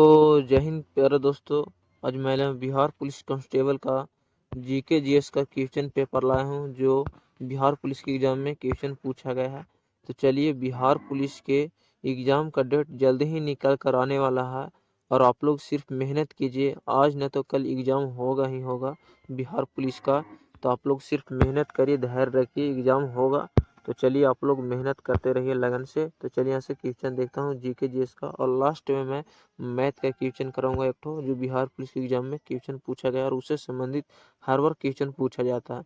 तो जय हिंद प्यारे दोस्तों। आज मैंने बिहार पुलिस कांस्टेबल का जीके जीएस का क्वेश्चन पेपर लाया हूँ जो बिहार पुलिस के एग्ज़ाम में क्वेश्चन पूछा गया है। तो चलिए, बिहार पुलिस के एग्ज़ाम का डेट जल्द ही निकल कर आने वाला है और आप लोग सिर्फ मेहनत कीजिए। आज न तो कल एग्ज़ाम होगा ही होगा बिहार पुलिस का, तो आप लोग सिर्फ मेहनत करिए, धैर्य रखिए, एग्ज़ाम होगा। तो चलिए, आप लोग मेहनत करते रहिए लगन से। तो चलिए यहाँ से क्वेश्चन देखता हूँ जीके जीएस का, और लास्ट में मैं मैथ का क्वेश्चन कराऊंगा एक ठो, जो बिहार पुलिस के एग्जाम में क्वेश्चन पूछा गया और उससे संबंधित हर बार क्वेश्चन पूछा जाता है।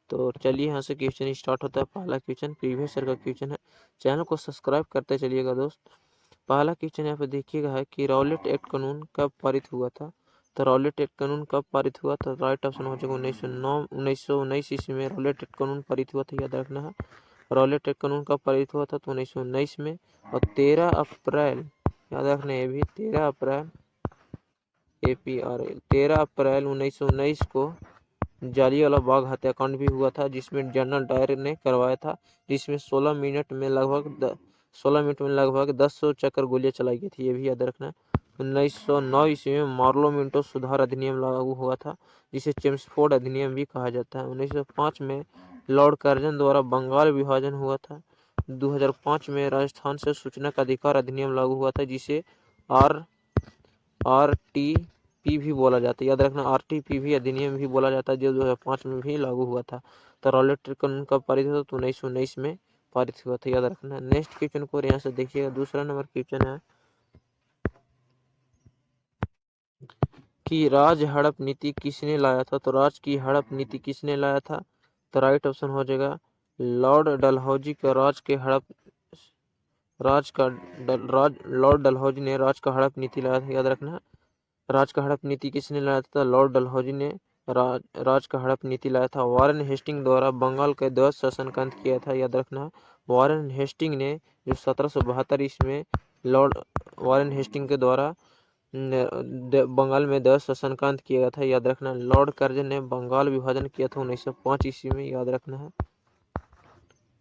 तो चलिए यहाँ से क्वेश्चन स्टार्ट होता है। पहला क्वेश्चन प्रीवियस ईयर का क्वेश्चन है। चैनल को सब्सक्राइब करते चलिएगा दोस्त। पहला क्वेश्चन यहाँ पे देखिएगा है कि रॉलेट एक्ट कानून कब पारित हुआ था। तो रॉलेट एक्ट कानून कब पारित हुआ था? राइट ऑप्शन हो जाएगा 1919 ईस्वी में रॉलेट एक्ट कानून पारित हुआ था, याद रखना है। रॉलेट एक्ट कानून कब पारित हुआ था? तो 1919 में। और 13 अप्रैल, याद रखना ये भी, 13 अप्रैल APRL 13 अप्रैल 1919 को जालियांवाला बाग हत्याकांड भी हुआ था, जिसमें जनरल डायर ने करवाया था, जिसमें 16 मिनट में लगभग 10 चक्कर गोलियां चलाई गई थी, ये भी याद रखना। 1909 ईस्वी में मार्लोमेंटो सुधार अधिनियम लागू हुआ था, जिसे चेम्सफोर्ड अधिनियम भी कहा जाता है। 1905 में लॉर्ड कर्जन द्वारा बंगाल विभाजन हुआ था। 2005 में राजस्थान से सूचना का अधिकार अधिनियम लागू हुआ था, जिसे आर RTP भी बोला जाता है, याद रखना। RTP भी अधिनियम भी बोला जाता है, जो 2005 में भी लागू हुआ था। तो रॉलेट कानून कब पारित हुआ? तो 1919 में पारित हुआ था, याद रखना। नेक्स्ट क्वेश्चन को यहाँ से देखिएगा। दूसरा नंबर क्वेश्चन है कि राज हड़प नीति किसने लाया था? तो राज की हड़प नीति किसने लाया था? तो राइट ऑप्शन हो जाएगा लॉर्ड डलहौजी का लॉर्ड डलहौजी ने राज का हड़प नीति लाया था, याद रखना। राज का हड़प नीति किसने लाया था? लॉर्ड डलहौजी ने राज का हड़प नीति लाया था। वारेन हेस्टिंग द्वारा बंगाल का ध्वज शासन का अंत किया था, याद रखना। वारेन हेस्टिंग ने जो 1772 ईस्वी में लॉर्ड वारेन हेस्टिंग के द्वारा बंगाल में ध्वज शासन का अंत किया था, याद रखना। लॉर्ड कर्जन ने बंगाल विभाजन किया था 1905 ईस्वी में, याद रखना है।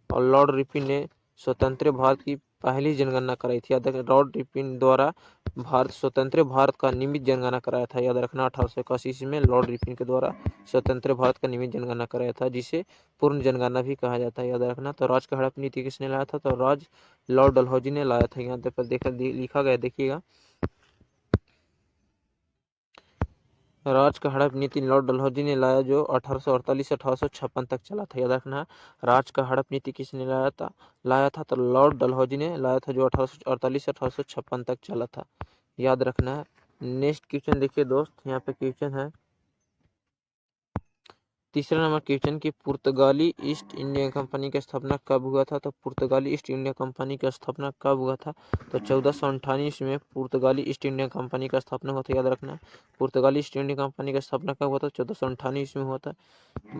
और लॉर्ड रिपिन ने स्वतंत्र भारत की पहली जनगणना कराई थी, याद रखना। लॉर्ड रिपिन द्वारा स्वतंत्र भारत का नियमित जनगणना कराया था, याद रखना। 1881 ईस्वी में लॉर्ड रिपिन के द्वारा स्वतंत्र भारत का नियमित जनगणना कराया था, जिसे पूर्ण जनगणना भी कहा जाता है, याद रखना। तो राज का हड़प नीति किसने लाया था? तो राज लॉर्ड डलहौजी ने लाया था। यहाँ पर लिखा गया, देखिएगा। राज का हड़प नीति लॉर्ड डलहौजी ने लाया, जो 1848 से 1856 तक चला था, याद रखना है। राज का हड़प नीति किसने लाया था? तो लॉर्ड डलहौजी ने लाया था, जो 1848 से 1856 तक चला था, याद रखना है। नेक्स्ट क्वेश्चन देखिए दोस्त। यहाँ पे क्वेश्चन है तीसरा नंबर क्वेश्चन की पुर्तगाली ईस्ट इंडिया कंपनी की स्थापना कब हुआ था? तो पुर्तगाली ईस्ट इंडिया कंपनी की स्थापना कब हुआ था? तो 1498 में पुर्तगाली ईस्ट इंडिया कंपनी का स्थापना हुआ था, याद रखना। पुर्तगाली ईस्ट इंडिया कंपनी का स्थापना कब हुआ था? 1498 में हुआ था।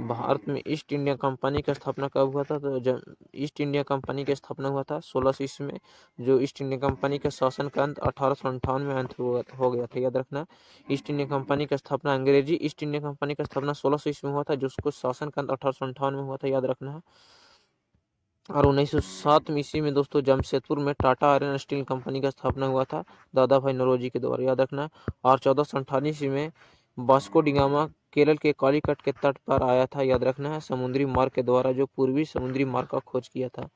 भारत में ईस्ट इंडिया कंपनी का स्थापना कब हुआ था? तो जब ईस्ट इंडिया कंपनी की स्थापना हुआ था 1600 ईस्वी में, जो ईस्ट इंडिया कंपनी के शासन का अंत 1858 में अंत हो गया था, याद रखना। ईस्ट इंडिया कंपनी का स्थापना, अंग्रेजी ईस्ट इंडिया कंपनी का स्थापना 1600 ईस्वी में हुआ था, जिसको शासन का अंत 1858 में हुआ था, याद रखना है। और 1907 ईस्वी में दोस्तों जमशेदपुर में टाटा आयरन स्टील कंपनी का स्थापना हुआ था, दादा भाई नौरोजी के द्वारा, याद रखना। और 1498 ईस्वी में वास्को डिगामा केरल के कालीकट के तट पर आया था, याद रखना है, समुद्री मार्ग के द्वारा, जो पूर्वी समुद्री मार्ग का खोज किया था।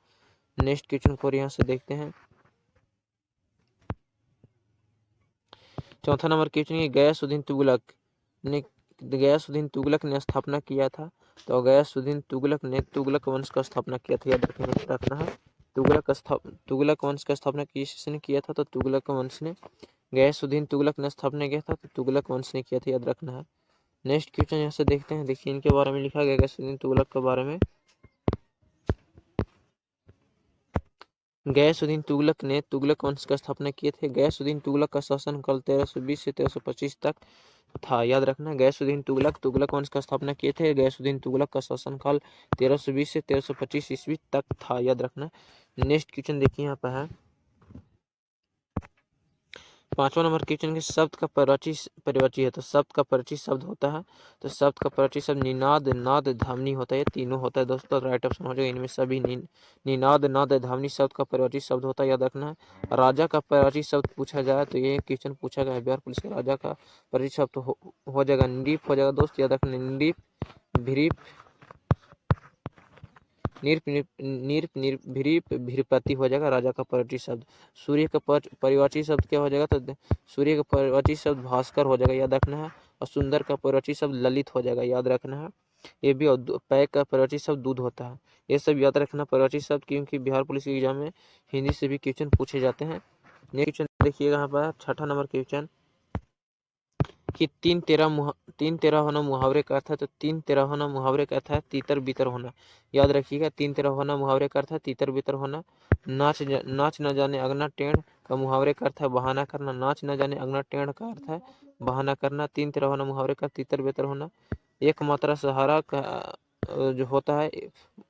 नेक्स्ट क्वेश्चन को यहाँ से देखते हैं। चौथा नंबर क्वेश्चन है गयासुद्दीन तुगलक ने स्थापना किया था। तो गयासुद्दीन तुगलक ने तुगलक वंश का स्थापना किया था, याद रखना है। तुगलक वंश का स्थापना किसने किया था? तो तुगलक वंश ने, गयासुद्दीन तुगलक ने स्थापना किया था, तो तुगलक वंश ने किया था, याद रखना है। नेक्स्ट क्वेश्चन यहाँ से देखते हैं। देखिए, इनके बारे में लिखा गया गयासुद्दीन तुगलक के बारे में। गयासुद्दीन तुगलक ने तुगलक वंश का स्थापना किए थे। गयासुद्दीन तुगलक का शासनकाल 1320 से 1325 तक था, याद रखना। गयासुद्दीन तुगलक वंश का स्थापना किए थे। गयासुद्दीन तुगलक का शासनकाल 1320 से 1325 ईस्वी तक था, याद रखना। नेक्स्ट क्वेश्चन देखिए, यहाँ पर है पांचवा नंबर क्वेश्चन के शब्द का परिवाची है, तो शब्द का परिचित शब्द होता है, तो शब्द का परिचित शब्द निनाद, नाद, ध्वनि होता है। ये तीनों होता है दोस्तों, राइट ऑप्शन हो जाएगा इनमें सभी। निनाद, नाद, ध्वनि शब्द का परिवाची शब्द होता है, याद रखना है। राजा का परिवाची शब्द पूछा जाए तो ये क्वेश्चन पूछा गया है बिहार पुलिस के। राजा का परिचित शब्द हो जाएगा नृप, हो जाएगा दोस्त, याद रखना नृप, भीरीप, भीरीप, भीरपति हो जाएगा राजा का परिचित शब्द। सूर्य का परिवाची शब्द क्या हो जाएगा, तो सूर्य का परिवाची शब्द भास्कर हो जाएगा, याद रखना है। और सुंदर का परिवाची शब्द ललित हो जाएगा, याद रखना है। ये भी। और पै का परिवाची शब्द दूध होता है। ये सब याद रखना परिवाची शब्द, क्योंकि बिहार पुलिस के एग्जाम में हिंदी से भी क्वेश्चन पूछे जाते हैं। नेक्स्ट क्वेश्चन देखिएगा यहाँ पर, छठा नंबर क्वेश्चन कि तीन तेरह होना मुहावरे का अर्थ है, तो तीन तेरह होना मुहावरे का अर्थ है तीतर बितर होना। याद रखिएगा, तीन तेरह होना मुहावरे का अर्थ है तीतर बितर होना। नाच न जाने अगना टेढ़ का मुहावरे का अर्थ है बहाना करना। नाच न जाने अगना टेढ़ का अर्थ है बहाना करना। तीन तेरह होना मुहावरे का तीतर बितर होना। एक मात्रा सहारा का जो होता है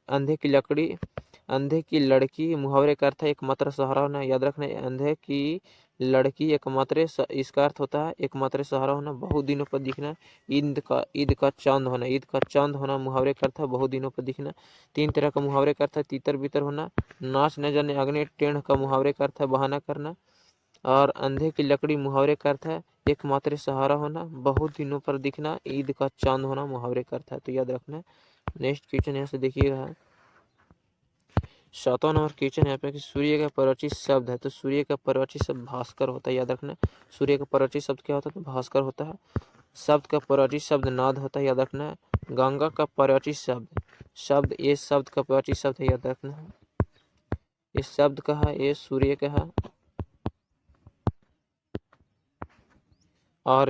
अंधे की लकड़ी, अंधे की लड़की मुहावरे का अर्थ है एक मात्र सहारा होना, याद रखना। अंधे की लड़की एकमात्र इसका अर्थ होता है एकमात्र सहारा होना। बहुत दिनों पर दिखना। ईद का चांद होना, ईद का चांद होना मुहावरे का अर्थ है बहुत दिनों पर दिखना। तीन तरह का मुहावरे का अर्थ है तीतर बितर होना। नाच न जाने अगने टेढ़ का मुहावरे का अर्थ है बहाना करना। और अंधे की लकड़ी मुहावरे का अर्थ है एकमात्र सहारा होना। बहुत दिनों पर दिखना, ईद का चांद होना मुहावरे का अर्थ है, तो याद रखना। नेक्स्ट क्वेश्चन यहाँ से देखिएगा, सातवां नंबर क्वेश्चन यहाँ पे कि सूर्य का परिचित शब्द है, तो सूर्य का परिचित शब्द भास्कर होता है, याद रखना। सूर्य का परिचित शब्द क्या होता है, तो भास्कर होता है। शब्द का परिचित शब्द नाद होता है, याद रखना। गंगा का परिचित शब्द ये शब्द का परिचित शब्द है, याद रखना। इस शब्द का है, ये सूर्य का है। और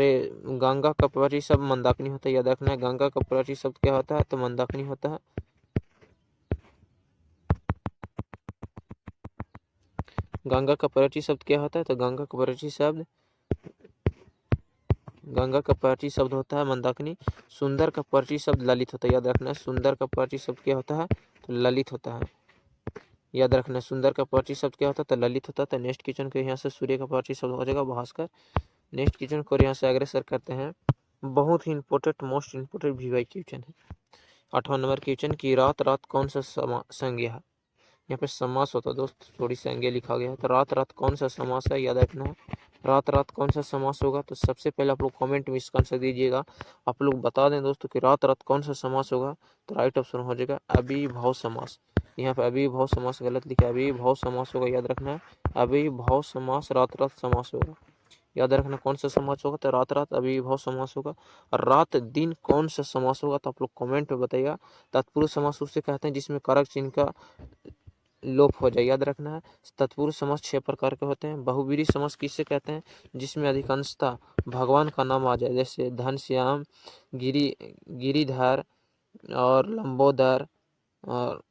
गंगा का परिचित शब्द मंदाकिनी होता है, याद रखना। गंगा का परिचित शब्द क्या होता है, तो मंदाकिनी होता है। गंगा का परिचित शब्द क्या होता है, तो गंगा का परिचित शब्द होता है मंदाकिनी। सुंदर का परिचित शब्द ललित होता है, याद रखना। सुंदर का परिचित शब्द क्या होता है, तो ललित होता है, याद रखना। सुंदर का परिचित शब्द क्या होता है, तो ललित होता है। तो नेक्स्ट क्वेश्चन को यहाँ से सूर्य का परिचित शब्द हो जाएगा भास्कर। नेक्स्ट क्वेश्चन को यहाँ से अग्रसर करते हैं। बहुत ही important, most important VVI question है। 8वां नंबर क्वेश्चन की रात रात कौन सा संज्ञा है। यहाँ पे समास होता है दोस्त, थोड़ी संज्ञा लिखा गया है, तो रात रात कौन सा समास है, याद रखना है। रात रात कौन सा समास होगा, तो सबसे पहले आप लोग कमेंट में इसका आंसर दीजिएगा। आप लोग बता दें दोस्तों कि रात रात कौन सा समास होगा, तो राइट ऑप्शन हो जाएगा अभिभाव समास। यहाँ पे अभिभाव समास गलत लिखा है, अभिभाव समास होगा, याद रखना है। अभिभाव समास रात रात समास होगा, याद रखना। कौन सा समास होगा, तो रात रात अभिभाव समास होगा। और रात दिन कौन सा समास होगा, तो आप लोग कमेंट में बताइएगा। तत्पुरुष समास उसे कहते हैं जिसमें कारक चिन्ह का लोप हो जाए, याद रखना है। तत्पुरुष समास 6 प्रकार के होते हैं। बहुव्रीहि समास किससे कहते हैं, जिसमें अधिकांशतः भगवान का नाम आ जाए, जैसे घनश्याम, गिरिधर और लंबोदर और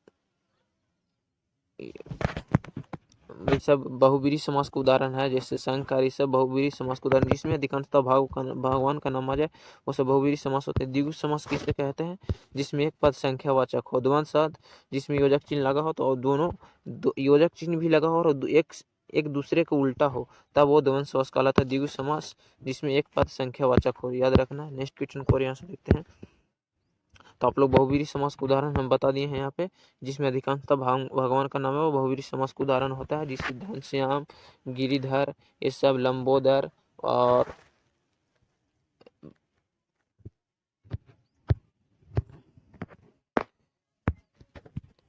ये सब बहुव्रीहि समास का उदाहरण है। जैसे शंकर, सब बहुव्रीहि समास का उदाहरण, जिसमें अधिकांशतः भगवान का नाम आ जाए वो सब बहुव्रीहि समास होते हैं। द्विगु समास किसे कहते हैं, जिसमें एक पद संख्यावाचक हो, द्वंद्व शब्द जिसमें योजक चिन्ह लगा हो, तो दोनों योजक चिन्ह भी लगा हो और एक दूसरे को उल्टा हो, तब वो द्वंद्व समास कहलाता है। द्विगु समास जिसमें एक पद संख्यावाचक हो, याद रखना। नेक्स्ट क्वेश्चन को यहाँ से देखते हैं। तो आप लोग बहुव्रीहि समास का उदाहरण हम बता दिए हैं यहाँ पे, जिसमें अधिकांशतः भगवान का नाम है वो बहुव्रीहि समास का उदाहरण होता है, जिससे घनश्याम, गिरिधर, ये सब लंबोदर और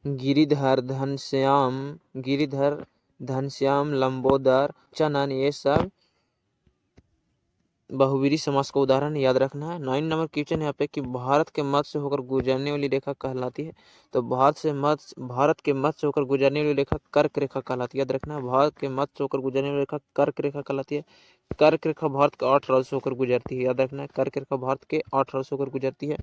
गिरिधर घनश्याम लंबोदर चनन, ये सब बहुव्रीहि समास का उदाहरण, याद रखना है। 9 नंबर क्वेश्चन यहाँ पे कि भारत के मध्य से होकर गुजरने वाली रेखा कहलाती है, तो भारत के मध्य से होकर गुजरने वाली रेखा कर्क रेखा कहलाती है, याद रखना है। भारत के मध्य से होकर गुजरने वाली रेखा कर्क रेखा कहलाती है। कर्क रेखा भारत के 8 राज्यों से होकर गुजरती है, याद रखना है। कर्क रेखा भारत के 8 राज्यों से होकर गुजरती है।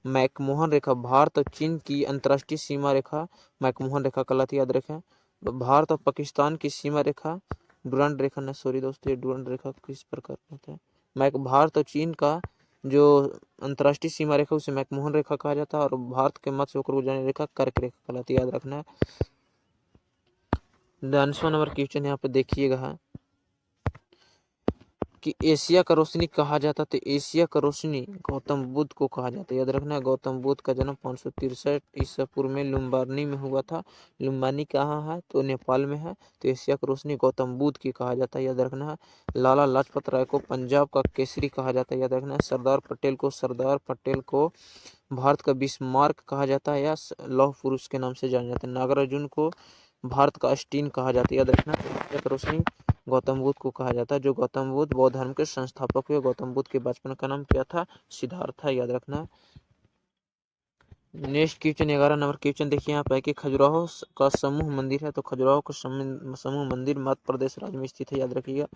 मैकमोहन रेखा भारत और चीन की अंतर्राष्ट्रीय सीमा रेखा मैकमोहन रेखा कहलाती है, याद रखें। भारत और पाकिस्तान की सीमा रेखा डुरंड रेखा न, सॉरी दोस्तों, ये डुरंड रेखा किस प्रकार होता है। भारत और चीन का जो अंतर्राष्ट्रीय सीमा रेखा उसे मैकमोहन रेखा कहा जाता है, और भारत के मध्य से होकर गुजरने रेखा कर्क रेखा कहलाती है, याद रखना है। 10वां नंबर क्वेश्चन यहाँ पे देखिएगा, कि एशिया का रोशनी कहा जाता, तो एशिया का रोशनी गौतम बुद्ध को कहा जाता है। याद रखना, गौतम बुद्ध का जन्म 563 ईसा पूर्व में लुम्बानी में हुआ था। लुम्बानी कहाँ है, तो नेपाल में है। तो एशिया का रोशनी गौतम बुद्ध की कहा जाता है, याद रखना है। लाला लाजपत राय को पंजाब का केसरी कहा जाता है, याद रखना है। सरदार पटेल को भारत का बिस्मार्क कहा जाता है या लौह पुरुष के नाम से जाना जाता है। नागार्जुन को भारत का स्टीन कहा जाता है, याद रखना। एशिया का रोशनी गौतम बुद्ध को कहा जाता है, जो गौतम बुद्ध बौद्ध धर्म के संस्थापक हुए। गौतम बुद्ध के बचपन का नाम क्या था, सिद्धार्थ था, याद रखना। नेक्स्ट क्वेश्चन 11 नंबर क्वेश्चन देखिए यहाँ पे कि खजुराहो का समूह मंदिर है, तो खजुराहो का समूह मंदिर मध्य प्रदेश राज्य में स्थित है, याद रखिएगा।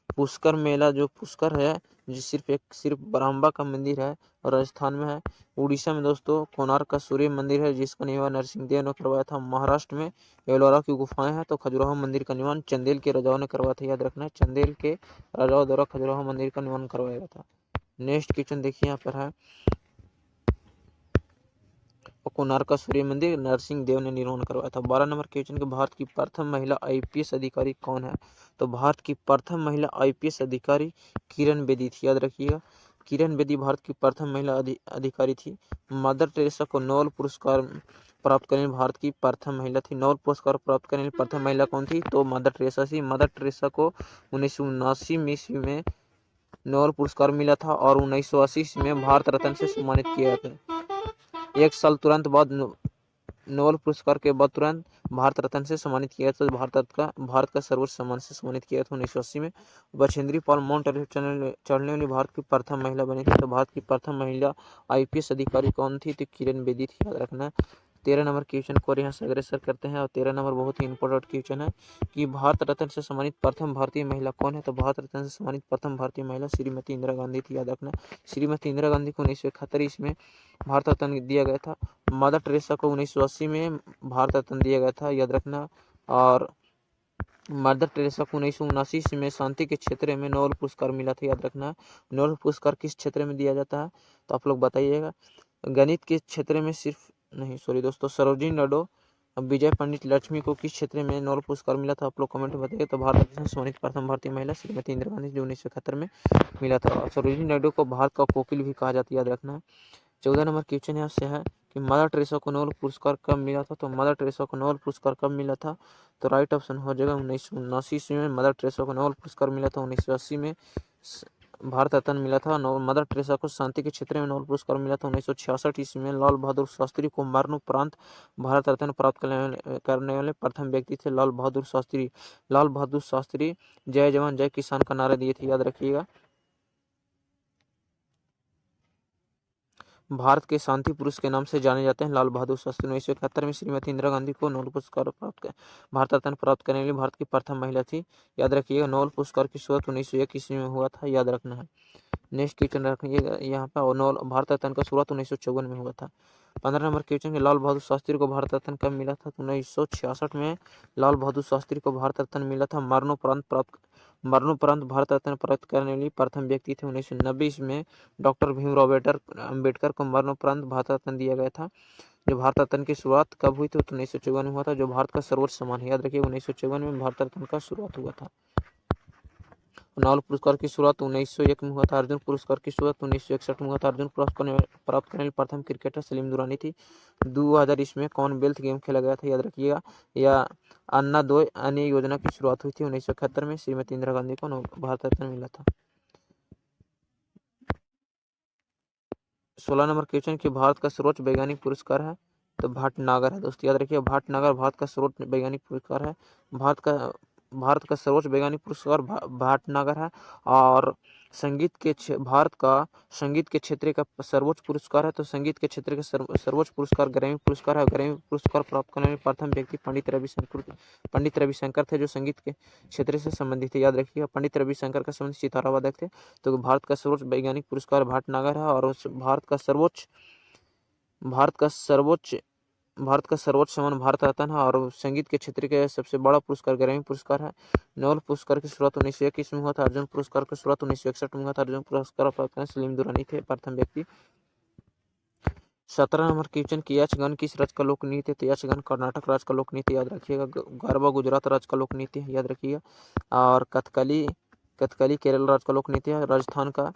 पुष्कर मेला, जो पुष्कर है, जो सिर्फ ब्रह्मा का मंदिर है और राजस्थान में है। उड़ीसा में दोस्तों कोणार्क का सूर्य मंदिर है, जिसका निर्माण नरसिंहदेव ने करवाया था। महाराष्ट्र में एलोरा की गुफाएं हैं, तो खजुराहो मंदिर का निर्माण चंदेल के राजाओं ने करवाया था, याद रखना है। चंदेल के राजाओं द्वारा खजुराहो मंदिर का निर्माण करवाया गया था। नेक्स्ट क्वेश्चन देखिए यहाँ पर है, कोणार्क का सूर्य मंदिर नरसिंह देव ने निर्माण करवाया था। 12 नंबर क्वेश्चन के भारत की प्रथम महिला आईपीएस अधिकारी कौन है, तो भारत की प्रथम महिला आईपीएस अधिकारी किरण बेदी थी, याद रखिएगा। किरण बेदी भारत की प्रथम महिला अधिकारी थी। मदर टेरेसा को नोबेल पुरस्कार प्राप्त करने भारत की प्रथम महिला थी। नोबेल पुरस्कार प्राप्त करने वाली प्रथम महिला कौन थी, तो मदर टेरेसा थी। मदर टेरेसा को 1979 ईस्वी में नोबेल पुरस्कार मिला था और 1980 में भारत रत्न से सम्मानित किया था। एक साल तुरंत बाद नोबेल पुरस्कार के बाद तुरंत भारत रत्न से सम्मानित किया था। भारत का सर्वोच्च सम्मान से सम्मानित किया था 1980 में। बछेंद्री पाल माउंट एवरेस्ट चढ़ने वाली भारत की प्रथम महिला बनी थी, तो भारत की प्रथम महिला आईपीएस अधिकारी कौन थी, तो किरण बेदी थी, याद रखना। 13 नंबर क्वेश्चन को यहाँ से अग्रसर करते हैं और 13 नंबर बहुत ही इंपॉर्टेंट क्वेश्चन है कि भारत रत्न से सम्मानित प्रथम भारतीय महिला कौन है, तो भारत रत्न से सम्मानित प्रथम भारतीय महिला श्रीमती इंदिरा गांधी थी, याद रखना। श्रीमती इंदिरा गांधी को 1971 ईस्वी में भारत रत्न दिया गया था। मदर टेरेसा को 1980 में भारत रत्न दिया गया था, याद रखना। और मदर टेरेसा को 1979 में शांति के क्षेत्र में नोबेल पुरस्कार मिला था, याद रखना। नोबेल पुरस्कार किस क्षेत्र में दिया जाता है, तो आप लोग बताइएगा। गणित के क्षेत्र में सिर्फ नहीं, सॉरी दोस्तों, सरोजिनी नायडू, विजय पंडित लक्ष्मी को किस क्षेत्र में नोबेल पुरस्कार मिला था, आप लोग कमेंट में बताइए। तो भारत रत्न से सम्मानित प्रथम भारतीय महिला श्रीमती इंदिरा गांधी, जो 1971 में मिला था। सरोजिनी नायडू को भारत का कोकिल भी कहा जाता है, याद रखना। 14 नंबर क्वेश्चन यहाँ से है कि मदर टेरेसा को नोबेल पुरस्कार कब मिला था, तो मदर टेरेसा को नोबेल पुरस्कार कब मिला था, तो राइट ऑप्शन हो जाएगा 1979 ईस्वी में मदर टेरेसा को नोबेल पुरस्कार मिला था। 1980 में भारत रत्न मिला था। मदर टेरेसा को शांति के क्षेत्र में नोबेल पुरस्कार मिला था। 1966 ईस्वी में लाल बहादुर शास्त्री को मरणोपरांत भारत रत्न प्राप्त करने वाले प्रथम व्यक्ति थे लाल बहादुर शास्त्री। लाल बहादुर शास्त्री जय जवान जय किसान का नारा दिए थे, याद रखिएगा। भारत के शांति पुरुष के नाम से जाने जाते हैं लाल बहादुर शास्त्री। 1971 में श्रीमती इंदिरा गांधी को नोबेल पुरस्कार भारत रत्न प्राप्त करने वाली भारत की प्रथम महिला थी, याद रखिएगा। नोबेल पुरस्कार की शुरुआत 1901 ईस्वी में हुआ था, याद रखना है। नेक्स्ट क्वेश्चन रखिएगा यहाँ पे, और भारत रत्न का शुरुआत 1954 में हुआ था। 15 नंबर क्वेश्चन, लाल बहादुर शास्त्री को भारत रत्न कब मिला था, तो 1966 में लाल बहादुर शास्त्री को भारत रत्न मिला था। मरणोपरांत भारत रत्न प्राप्त करने वाली प्रथम व्यक्ति थे। 1990 में डॉक्टर भीमराव अम्बेडकर को मरणोपरांत भारत रत्न दिया गया था। जो भारत रत्न की शुरुआत कब हुई थी, तो 1954 में हुआ था, जो भारत का सर्वोच्च सम्मान है, याद रखिए। 1954 में भारत रत्न का शुरुआत हुआ था। नोबेल पुरस्कार की शुरुआत 1901 में हुआ था। अर्जुन पुरस्कार की शुरुआत 1961 में हुआ था। अर्जुन पुरस्कार प्राप्त करने वाली प्रथम क्रिकेटर सलीम दुरानी थी। 2000 ईस्वी में कॉमनवेल्थ गेम खेला गया था, याद रखिएगा। या अन्नोदय अन्न योजना की शुरुआत हुई थी 1971 में। श्रीमती इंदिरा गांधी को भारत रत्न मिला था। 16 नंबर क्वेश्चन कि भारत का सर्वोच्च वैज्ञानिक पुरस्कार है, तो भटनागर है दोस्तों, याद रखिए। भटनागर भारत का सर्वोच्च वैज्ञानिक पुरस्कार है। भारत का सर्वोच्च वैज्ञानिक पुरस्कार भटनागर है। और भारत का संगीत के क्षेत्र का सर्वोच्च पुरस्कार है, तो संगीत के क्षेत्र का सर्वोच्च पुरस्कार ग्रैमी पुरस्कार है। ग्रैमी पुरस्कार प्राप्त करने वाले प्रथम व्यक्ति पंडित रविशंकर थे, जो संगीत के क्षेत्र से संबंधित थे, याद रखिएगा। पंडित रविशंकर का संबंध सितारा वादक थे। तो भारत का सर्वोच्च वैज्ञानिक पुरस्कार भटनागर है। और भारत का सर्वोच्च सम्मान भारत रत्न है। और संगीत के क्षेत्र के सबसे बड़ा पुरस्कार ग्रैमी पुरस्कार है। नोबेल पुरस्कार की शुरुआत 1901 में हुआ था। अर्जुन पुरस्कार की शुरुआत 1961 में हुआ था। अर्जुन पुरस्कार प्राप्त करने सलीम दुरानी थे प्रथम व्यक्ति। 17 नंबर क्वेश्चन की यक्षगान किस राज्य का लोक नृत्य है, तो यक्षगान कर्नाटक राज्य का लोक नृत्य, याद रखिएगा। गरबा गुजरात राज्य का लोक नृत्य है, याद रखिएगा। और कथकली केरल राज्य का लोक नृत्य है। राजस्थान का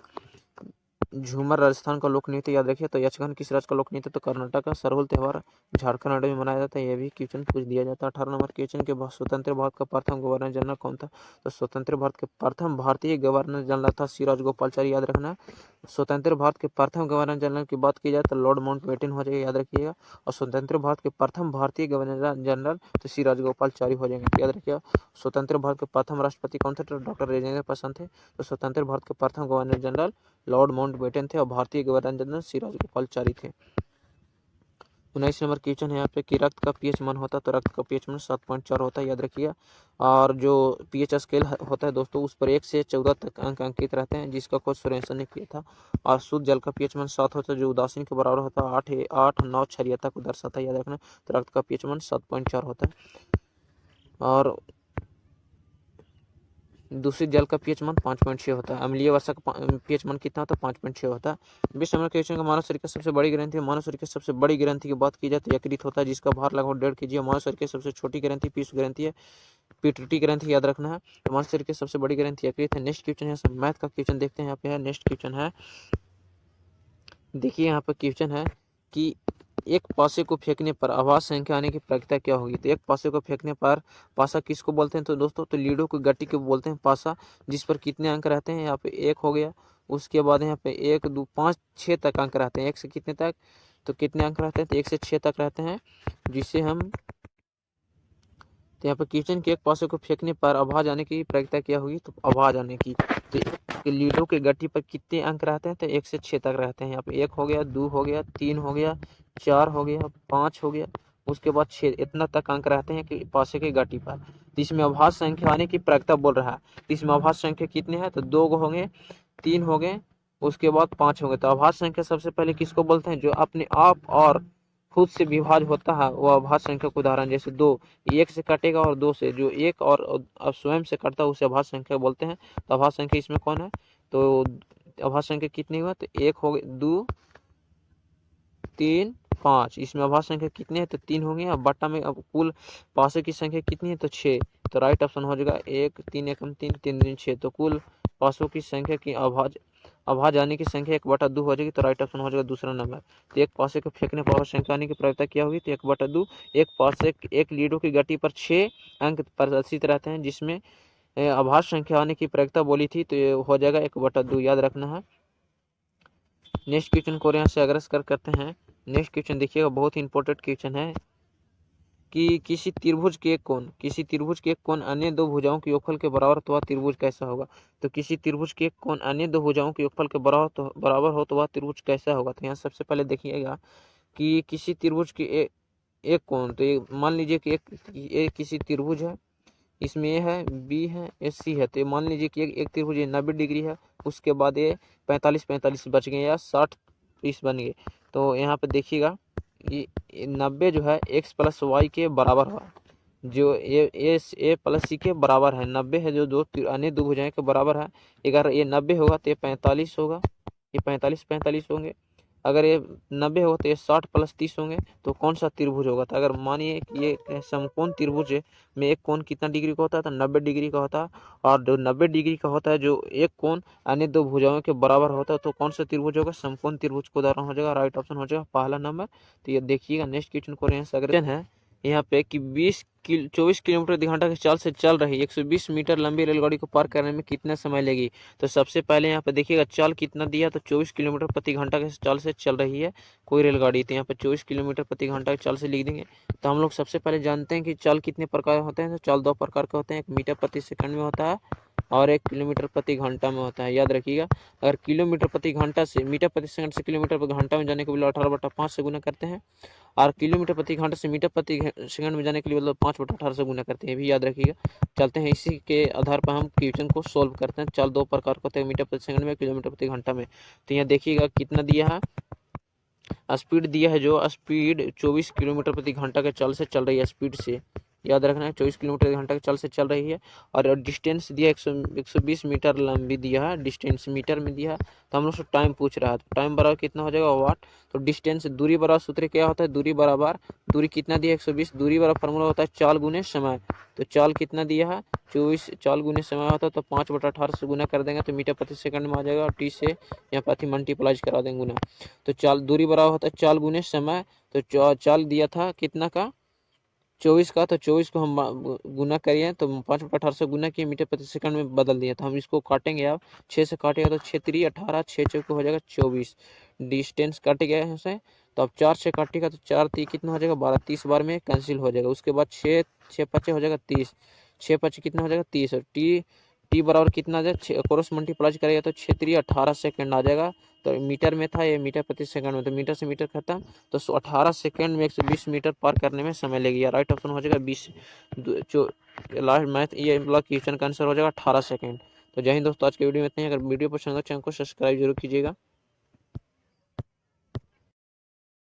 झूमर राजस्थान का लोक नृत्य याद रखिए। तो यक्षगान किस राज्य का लोक नृत्य, तो कर्नाटक का। सरहुल त्यौहार झारखंड में मनाया जाता है, यह भी क्वेश्चन पूछ दिया जाता है। 18 नंबर क्वेश्चन के बाद स्वतंत्र भारत का प्रथम गवर्नर जनरल कौन था, तो स्वतंत्र भारत के प्रथम भारतीय गवर्नर जनरल था सी राजगोपालाचारी, याद रखना है। स्वतंत्र भारत के प्रथम गवर्नर जनरल की बात की जाए तो लॉर्ड माउंटबेटन हो जाएगा, याद रखिएगा। और स्वतंत्र भारत के प्रथम भारतीय गवर्नर जनरल तो सी राजगोपालाचारी हो जाएंगे, याद रखिएगा। स्वतंत्र भारत के प्रथम राष्ट्रपति कौन थे, तो डॉक्टर राजेंद्र प्रसाद थे। तो स्वतंत्र भारत के प्रथम गवर्नर जनरल लॉर्ड माउंटबेटन थे और भारतीय गवर्नर जनरल सी राजगोपालाचारी थे। 19 नंबर क्वेश्चन है यहाँ पे कि रक्त का पीएच मान होता है, तो रक्त का पीएच मान 7.4 होता है, याद रखिएगा। और जो पीएच स्केल होता है दोस्तों, उस पर 1 से 14 तक अंक अंकित रहते हैं, जिसका खोज सोरेनसन ने किया था। और शुद्ध जल का पीएच मान 7 होता है, जो उदासीन के बराबर होता है। 8 9 क्षारीयता को दर्शाता है, याद रखना। तो रक्त का पीएच मान 7.4 होता है। और दूषित जल का पीएच मान 5.6 होता है। अम्लीय वर्षा का पीएच मान कितना होता है, 5.6 होता है। 20 नंबर क्वेश्चन का मानव शरीर की सबसे बड़ी ग्रंथि, मानव शरीर की सबसे बड़ी ग्रंथि की बात की जाए तो यकृत होता है, जिसका भार लगभग 1.5 kg है। मानव शरीर की सबसे छोटी ग्रंथि पीयूष ग्रंथि है, पिट्यूटरी ग्रंथि, याद रखना है। तो मानव शरीर की सबसे बड़ी ग्रंथि यकृत है। नेक्स्ट क्वेश्चन है मैथ का क्वेश्चन देखते हैं यहाँ पे है। नेक्स्ट क्वेश्चन है, देखिए यहाँ पर क्वेश्चन है कि एक पासे को फेंकने पर आवाज संख्या आने की प्रक्रिया क्या होगी। तो एक पासे को फेंकने पर पासा किसको बोलते हैं, तो दोस्तों तो लीडो की गट्टी को बोलते हैं पासा, जिस पर कितने अंक रहते हैं, यहाँ पे 1 हो गया। उसके बाद यहाँ पे 1 2 5 6 तक अंक रहते हैं। 1 से कितने तक, तो कितने अंक रहते हैं, तो 1 से 6 तक रहते हैं, जिसे हम तो यहाँ पर क्वेश्चन के एक पासे को फेंकने पर आवाज आने की प्रक्रिया क्या होगी, तो आवाज आने की। तो लीडो के गट्टी पर कितने अंक रहते हैं, तो 1 से 6 तक रहते हैं। यहाँ पे 1 हो गया, 2 हो गया, 3 हो गया, 4 हो गया, 5 हो गया, उसके बाद 6, इतना तक अंक रहते हैं कि पासे की गट्टी पर। तो इसमें आभास संख्या आने की प्रक्रिया बोल रहा है। तो इसमें आभास संख्या कितने हैं, तो 2 होंगे, 3 हो गए, उसके बाद 5 होंगे। तो आभास संख्या सबसे पहले किसको बोलते हैं, जो अपने आप और खुद से विभाज्य होता है, वो आभास संख्या का उदाहरण जैसे 2 1 से कटेगा और 2 से, जो 1 और स्वयं से कटता है उसे आभास संख्या बोलते हैं। तो आभास संख्या इसमें कौन है, तो आभास संख्या कितनी हुआ, तो 1 हो गए, 2 3 5, इसमें आभास संख्या कितने हैं, तो 3 होंगे। अब बट्टा में अब कुल पासे की संख्या कितनी है, तो 6। तो राइट ऑप्शन हो जाएगा 1 3 1 3 3 3 6। तो कुल पासों की संख्या की आवाज आने की संख्या 1/2 हो जाएगी। तो राइट ऑप्शन हो जाएगा दूसरा नंबर। तो एक पासे को फेंकने पर संख्या आने की प्रक्रिया क्या होगी, तो 1/2। एक पासे एक लीडो की गति पर 6 अंक प्रदर्शित रहते हैं, जिसमें आभास संख्या आने की प्रक्रिया बोली थी, तो ये हो जाएगा 1/2, याद रखना है। नेक्स्ट क्वेश्चन को यहाँ से अग्रसर करते हैं। नेक्स्ट क्वेश्चन देखिएगा, बहुत ही इंपॉर्टेंट क्वेश्चन है कि किसी त्रिभुज के एक कोण अन्य दो भुजाओं के योगफल के बराबर हो तो वह त्रिभुज कैसा होगा। तो किसी त्रिभुज के एक कोण अन्य दो भुजाओं के योगफल के बराबर हो तो वह त्रिभुज कैसा होगा। तो यहाँ सबसे पहले देखिएगा कि किसी त्रिभुज के एक कोण, तो ये मान लीजिए कि एक किसी त्रिभुज है, इसमें ए है, बी है, ए सी है। तो मान लीजिए कि एक त्रिभुज 90 डिग्री है, उसके बाद ये 45 बच गए या 60 इस बन गए। तो यहाँ पे देखिएगा ये 90 जो है x प्लस वाई के बराबर हुआ, जो ए प्लस सी के बराबर है। 90 है जो अन्य दो भुजाएं के बराबर है। अगर ये 90 होगा तो ये 45 होगा, ये 45 होंगे। अगर ये 90 होगा तो ये 60 प्लस 30 होंगे। तो कौन सा त्रिभुज होगा, तो अगर मानिए कि ये समकोण त्रिभुज में एक कोण कितना डिग्री का होता है, तो 90 डिग्री का होता है। और जो 90 डिग्री का होता है, जो एक कोण अन्य दो भुजाओं के बराबर होता है, तो कौन सा त्रिभुज होगा, समकोण त्रिभुज का उदाहरण हो जाएगा। राइट ऑप्शन हो जाएगा पहला नंबर। तो ये देखिएगा नेक्स्ट क्वेश्चन को है यहाँ पे कि 24 किलोमीटर घंटा की चाल से चल रही 120 मीटर लंबी रेलगाड़ी को पार करने में कितना समय लेगी। तो सबसे पहले यहाँ पे देखिएगा चाल कितना दिया, तो 24 किलोमीटर प्रति घंटा के चाल से चल रही है कोई रेलगाड़ी। तो यहाँ पे 24 किलोमीटर प्रति घंटा की चाल से लिख देंगे। तो हम लोग सबसे पहले जानते हैं कि चाल कितने प्रकार होते हैं, तो चाल 2 प्रकार के होते हैं, 1 मीटर प्रति सेकंड में होता है और 1 किलोमीटर प्रति घंटा में होता है, याद रखिएगा। अगर किलोमीटर प्रति घंटा से मीटर प्रति सेकंड से किलोमीटर प्रति घंटा में जाने के लिए 18/5 से गुना करते हैं, और किलोमीटर प्रति घंटा से मीटर प्रति सेकंड में जाने के लिए मतलब 5/18 से गुना करते हैं, भी याद रखिएगा। चलते हैं इसी के आधार पर हम क्वेश्चन को सोल्व करते हैं। चाल 2 प्रकार का होता है, मीटर प्रति सेकंड में, किलोमीटर प्रति घंटा में। तो यहाँ देखिएगा कितना दिया है, स्पीड दिया है, जो स्पीड 24 किलोमीटर प्रति घंटा के चाल से चल रही है स्पीड से, याद रखना है। 24 किलोमीटर घंटा चाल से चल रही है और डिस्टेंस दिया 120 मीटर लंबी दिया है, डिस्टेंस मीटर में दिया है। तो हम लोग से टाइम पूछ रहा है, तो टाइम बराबर कितना हो जाएगा वाट। तो डिस्टेंस दूरी बराबर सूत्र क्या होता है, दूरी बराबर, दूरी कितना दिया 120, दूरी बराबर फार्मूला होता है चाल गुने समय। तो चाल कितना दिया है 24, चाल गुने समय होता है तो 5/18 से गुना कर देंगे तो मीटर प्रति सेकंड में आ जाएगा, और टी से यहाँ पर मल्टीप्लाई करा देंगे गुना। तो चाल दूरी बराबर होता है चाल गुने समय। तो चाल दिया था कितना का 24 का, तो 24 को हम गुना करिए तो 5/18 से गुना किए, मीटर प्रति सेकंड में बदल दिए। तो हम इसको काटेंगे, अब 6 से काटेगा तो 6 3 18, 6 चौके हो जाएगा 24, डिस्टेंस कट गया है उसे। तो अब 4 से काटेगा तो 4 3 कितना हो जाएगा 12, 30 बार में कैंसिल हो जाएगा। उसके बाद 6 6 5 हो जाएगा 30, 6 5 कितना हो जाएगा 30, और टी टी बराबर कितना आ जाएगा, क्रॉस मल्टीप्लाई करेगा तो 6 3 18 सेकंड आ जाएगा। तो मीटर में था, ये मीटर प्रति सेकंड में, तो मीटर से मीटर खत्म। तो 18 सेकंड में 120 मीटर पार करने में समय लगेगा। राइट ऑप्शन हो जाएगा 20, जो लास्ट मैथ ये वाला क्वेश्चन का आंसर हो जाएगा 18 सेकंड। तो जय हिंद दोस्तों, आज के वीडियो में इतना ही। अगर वीडियो पसंद हो चैनल को सब्सक्राइब जरूर कीजिएगा।